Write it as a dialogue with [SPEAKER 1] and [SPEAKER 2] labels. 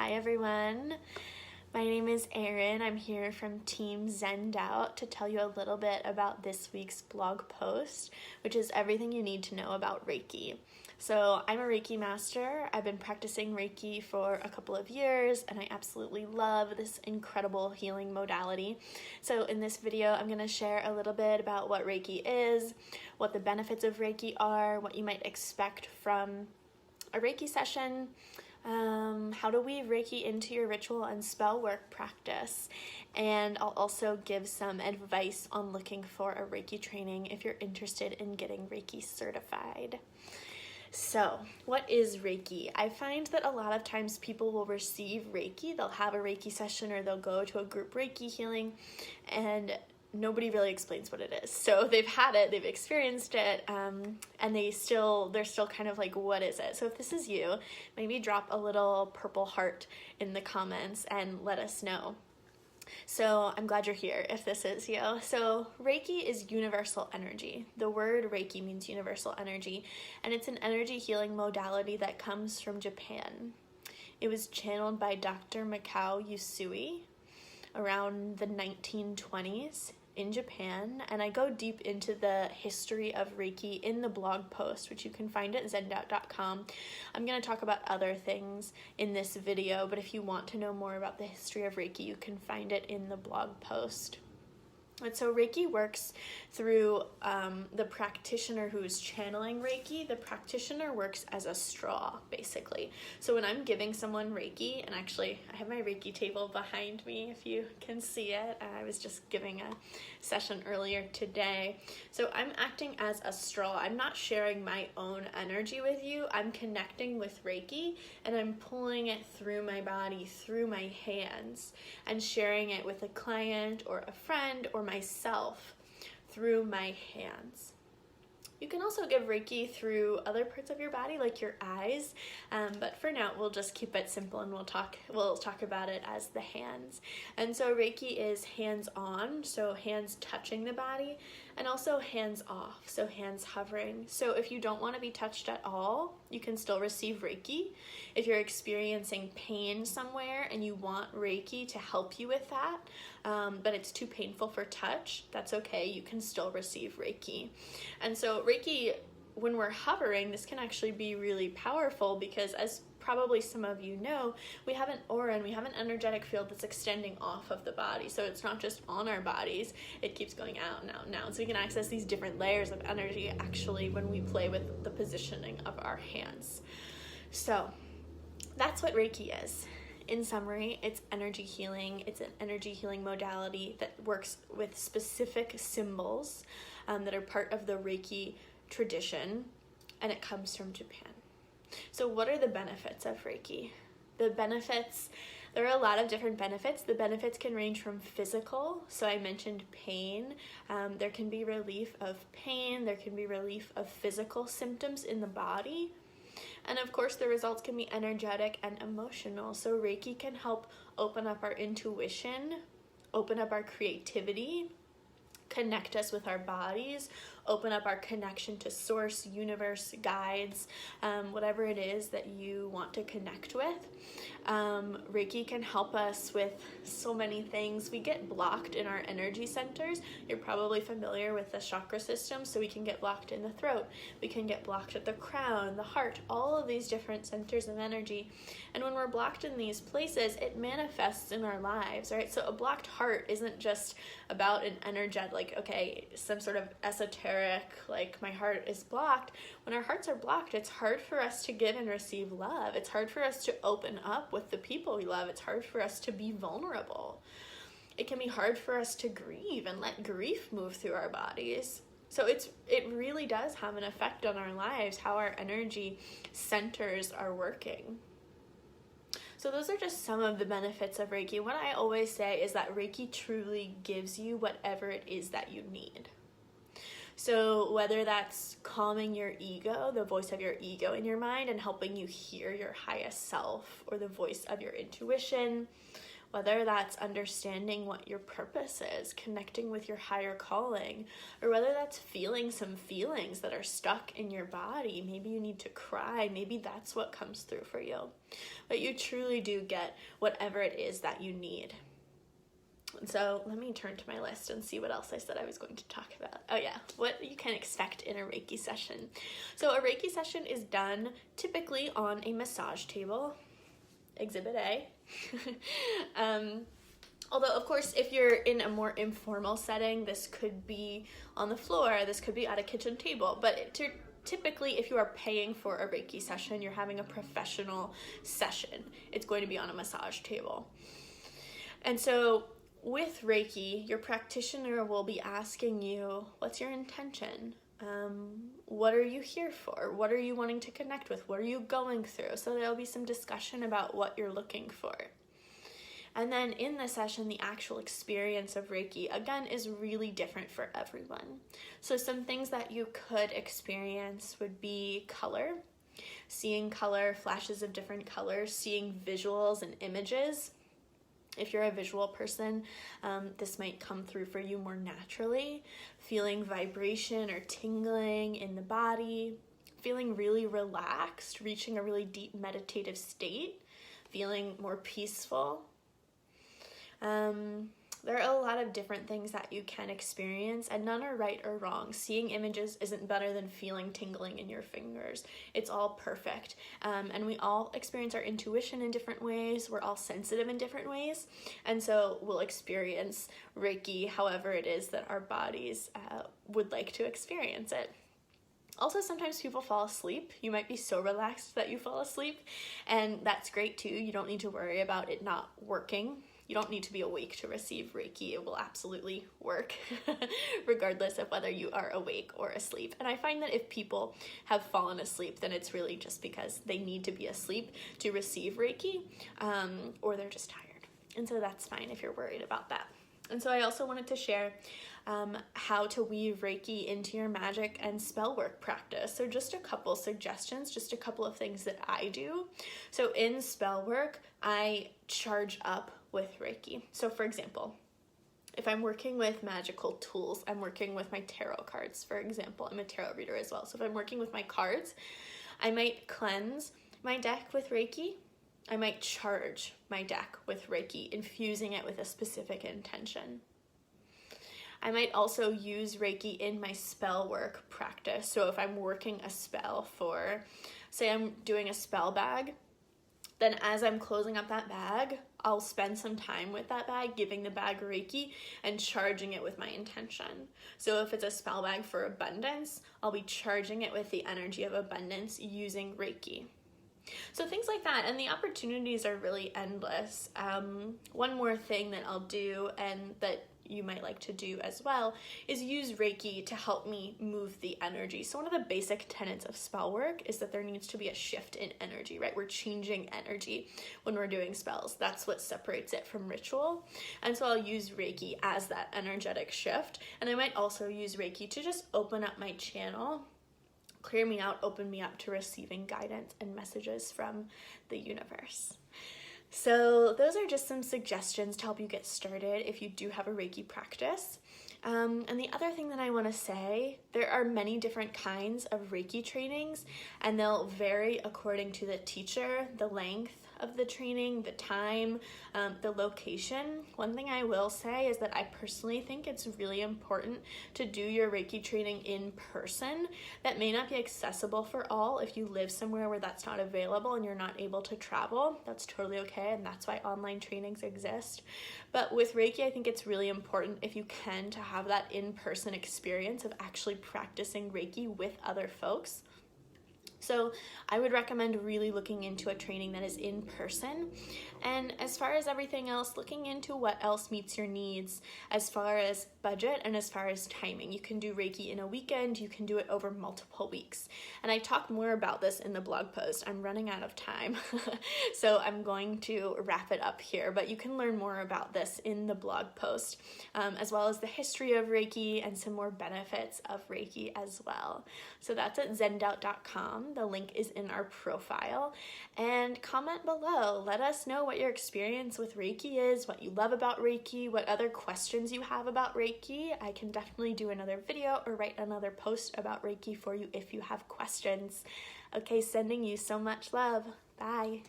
[SPEAKER 1] Hi everyone, my name is Erin. I'm here from Team Zenned to tell you a little bit about this week's blog post, which is everything you need to know about Reiki. So I'm a Reiki master. I've been practicing Reiki for a couple of years and I absolutely love this incredible healing modality. So in this video, I'm going to share a little bit about what Reiki is, what the benefits of Reiki are, what you might expect from a Reiki session, how to weave Reiki into your ritual and spell work practice, and I'll also give some advice on looking for a Reiki training if you're interested in getting Reiki certified. So, what is Reiki? I find that a lot of times people will receive Reiki, they'll have a Reiki session or they'll go to a group Reiki healing, and nobody really explains what it is. So they've had it, they've experienced it, and they're still kind of like, what is it? So if this is you, maybe drop a little purple heart in the comments and let us know. So I'm glad you're here if this is you. So Reiki is universal energy. The word Reiki means universal energy, and it's an energy healing modality that comes from Japan. It was channeled by Dr. Mikao Usui around the 1920s in Japan, and I go deep into the history of Reiki in the blog post, which you can find at zenned.com. I'm going to talk about other things in this video, but if you want to know more about the history of Reiki, you can find it in the blog post. And so Reiki works through the practitioner who is channeling Reiki. The practitioner works as a straw, basically. So when I'm giving someone Reiki, and actually I have my Reiki table behind me if you can see it. I was just giving a session earlier today. So I'm acting as a straw. I'm not sharing my own energy with you. I'm connecting with Reiki and I'm pulling it through my body, through my hands, and sharing it with a client or a friend or myself through my hands. You can also give Reiki through other parts of your body, like your eyes, but for now we'll just keep it simple and we'll talk about it as the hands. And so Reiki is hands-on, so hands touching the body, and also hands-off, so hands hovering. So if you don't want to be touched at all, you can still receive Reiki. If you're experiencing pain somewhere and you want Reiki to help you with that, but it's too painful for touch, that's okay, you can still receive Reiki. And so Reiki, when we're hovering, this can actually be really powerful because, as probably some of you know, we have an aura and we have an energetic field that's extending off of the body. So it's not just on our bodies, it keeps going out and out and out. So we can access these different layers of energy actually when we play with the positioning of our hands. So that's what Reiki is. In summary, it's energy healing. It's an energy healing modality that works with specific symbols that are part of the Reiki tradition, and it comes from Japan. So what are the benefits of Reiki? The benefits, there are a lot of different benefits. The benefits can range from physical, so I mentioned pain. There can be relief of pain. There can be relief of physical symptoms in the body. And of course, the results can be energetic and emotional. So Reiki can help open up our intuition, open up our creativity, connect us with our bodies, open up our connection to source, universe, guides, whatever it is that you want to connect with. Reiki can help us with so many things. We get blocked in our energy centers. You're probably familiar with the chakra system, so we can get blocked in the throat. We can get blocked at the crown, the heart, all of these different centers of energy. And when we're blocked in these places, it manifests in our lives, right? So a blocked heart isn't just about an energetic, like, okay, some sort of esoteric, like my heart is blocked. When our hearts are blocked, it's hard for us to give and receive love. It's hard for us to open up with the people we love. It's hard for us to be vulnerable. It can be hard for us to grieve and let grief move through our bodies. So it really does have an effect on our lives, how our energy centers are working. So those are just some of the benefits of Reiki. What I always say is that Reiki truly gives you whatever it is that you need. So whether that's calming your ego, the voice of your ego in your mind, and helping you hear your highest self, or the voice of your intuition, whether that's understanding what your purpose is, connecting with your higher calling, or whether that's feeling some feelings that are stuck in your body. Maybe you need to cry. Maybe that's what comes through for you. But you truly do get whatever it is that you need. So let me turn to my list and see what else I said I was going to talk about. Oh yeah, what you can expect in a Reiki session. So a Reiki session is done typically on a massage table, Exhibit A. Although, of course, if you're in a more informal setting, this could be on the floor, this could be at a kitchen table. But typically, if you are paying for a Reiki session, you're having a professional session, it's going to be on a massage table. And so with Reiki, your practitioner will be asking you, what's your intention? What are you here for? What are you wanting to connect with? What are you going through? So there'll be some discussion about what you're looking for. And then in the session, the actual experience of Reiki, again, is really different for everyone. So some things that you could experience would be color, seeing color, flashes of different colors, seeing visuals and images. If you're a visual person, this might come through for you more naturally. Feeling vibration or tingling in the body, feeling really relaxed, reaching a really deep meditative state, feeling more peaceful. There are a lot of different things that you can experience, and none are right or wrong. Seeing images isn't better than feeling tingling in your fingers. It's all perfect. And we all experience our intuition in different ways. We're all sensitive in different ways. And so we'll experience Reiki however it is that our bodies would like to experience it. Also, sometimes people fall asleep. You might be so relaxed that you fall asleep, and that's great too. You don't need to worry about it not working. You don't need to be awake to receive Reiki. It will absolutely work regardless of whether you are awake or asleep. And I find that if people have fallen asleep, then it's really just because they need to be asleep to receive Reiki, or they're just tired. And so that's fine if you're worried about that. And so I also wanted to share how to weave Reiki into your magic and spell work practice. So just a couple suggestions, just a couple of things that I do. So in spell work, I charge up with Reiki. So for example, if I'm working with magical tools, I'm working with my tarot cards, for example. I'm a tarot reader as well. So if I'm working with my cards, I might cleanse my deck with Reiki. I might charge my deck with Reiki, infusing it with a specific intention. I might also use Reiki in my spell work practice. So if I'm working a spell for, say I'm doing a spell bag, then as I'm closing up that bag, I'll spend some time with that bag, giving the bag Reiki and charging it with my intention. So if it's a spell bag for abundance, I'll be charging it with the energy of abundance using Reiki. So things like that, and the opportunities are really endless. One more thing that I'll do, and that you might like to do as well, is use Reiki to help me move the energy. So one of the basic tenets of spell work is that there needs to be a shift in energy, right? We're changing energy when we're doing spells. That's what separates it from ritual. And so I'll use Reiki as that energetic shift. And I might also use Reiki to just open up my channel, clear me out, open me up to receiving guidance and messages from the universe. So those are just some suggestions to help you get started if you do have a Reiki practice. And the other thing that I want to say, there are many different kinds of Reiki trainings, and they'll vary according to the teacher, the length of the training, the time, the location. One thing I will say is that I personally think it's really important to do your Reiki training in person. That may not be accessible for all. If you live somewhere where that's not available and you're not able to travel, that's totally okay, and that's why online trainings exist. But with Reiki, I think it's really important, if you can, to have that in-person experience of actually practicing Reiki with other folks. So I would recommend really looking into a training that is in person. And as far as everything else, looking into what else meets your needs as far as budget and as far as timing. You can do Reiki in a weekend, you can do it over multiple weeks. And I talk more about this in the blog post. I'm running out of time, so I'm going to wrap it up here. But you can learn more about this in the blog post, as well as the history of Reiki and some more benefits of Reiki as well. So that's at zennedout.com. The link is in our profile. And comment below. Let us know what your experience with Reiki is, what you love about Reiki, what other questions you have about Reiki. I can definitely do another video or write another post about Reiki for you if you have questions. Okay, sending you so much love. Bye.